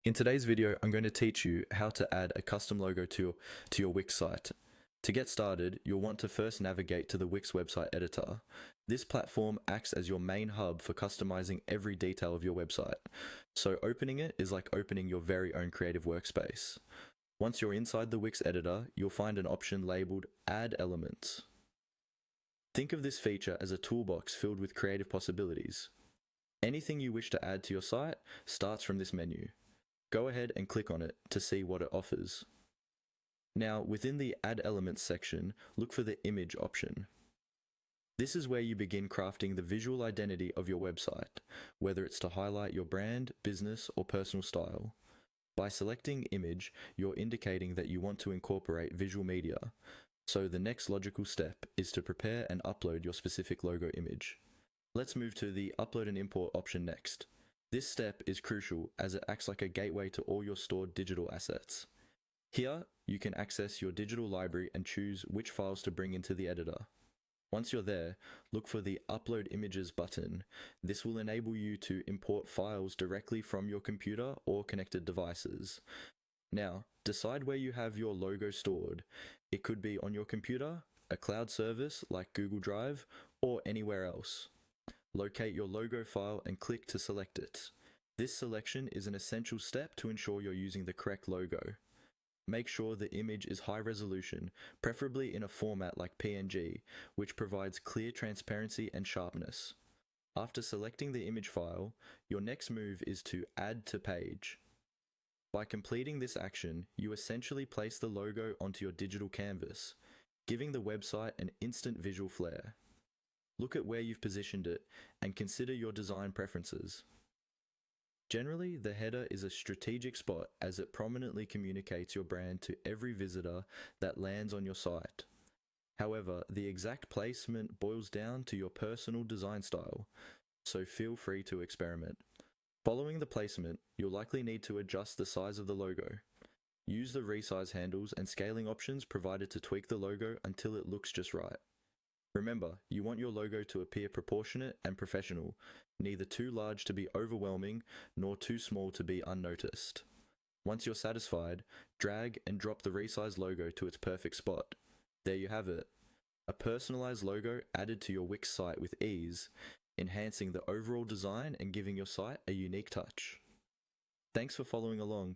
In today's video, I'm going to teach you how to add a custom logo to your Wix site. To get started, you'll want to first navigate to the Wix website editor. This platform acts as your main hub for customizing every detail of your website. So opening it is like opening your very own creative workspace. Once you're inside the Wix editor, you'll find an option labeled Add Elements. Think of this feature as a toolbox filled with creative possibilities. Anything you wish to add to your site starts from this menu. Go ahead and click on it to see what it offers. Now, within the Add Elements section, look for the Image option. This is where you begin crafting the visual identity of your website, whether it's to highlight your brand, business, or personal style. By selecting Image, you're indicating that you want to incorporate visual media, so the next logical step is to prepare and upload your specific logo image. Let's move to the Upload and Import option next. This step is crucial as it acts like a gateway to all your stored digital assets. Here, you can access your digital library and choose which files to bring into the editor. Once you're there, look for the Upload Images button. This will enable you to import files directly from your computer or connected devices. Now, decide where you have your logo stored. It could be on your computer, a cloud service like Google Drive, or anywhere else. Locate your logo file and click to select it. This selection is an essential step to ensure you're using the correct logo. Make sure the image is high resolution, preferably in a format like PNG, which provides clear transparency and sharpness. After selecting the image file, your next move is to Add to Page. By completing this action, you essentially place the logo onto your digital canvas, giving the website an instant visual flair. Look at where you've positioned it and consider your design preferences. Generally, the header is a strategic spot as it prominently communicates your brand to every visitor that lands on your site. However, the exact placement boils down to your personal design style, so feel free to experiment. Following the placement, you'll likely need to adjust the size of the logo. Use the resize handles and scaling options provided to tweak the logo until it looks just right. Remember, you want your logo to appear proportionate and professional, neither too large to be overwhelming, nor too small to be unnoticed. Once you're satisfied, drag and drop the resized logo to its perfect spot. There you have it, a personalized logo added to your Wix site with ease, enhancing the overall design and giving your site a unique touch. Thanks for following along.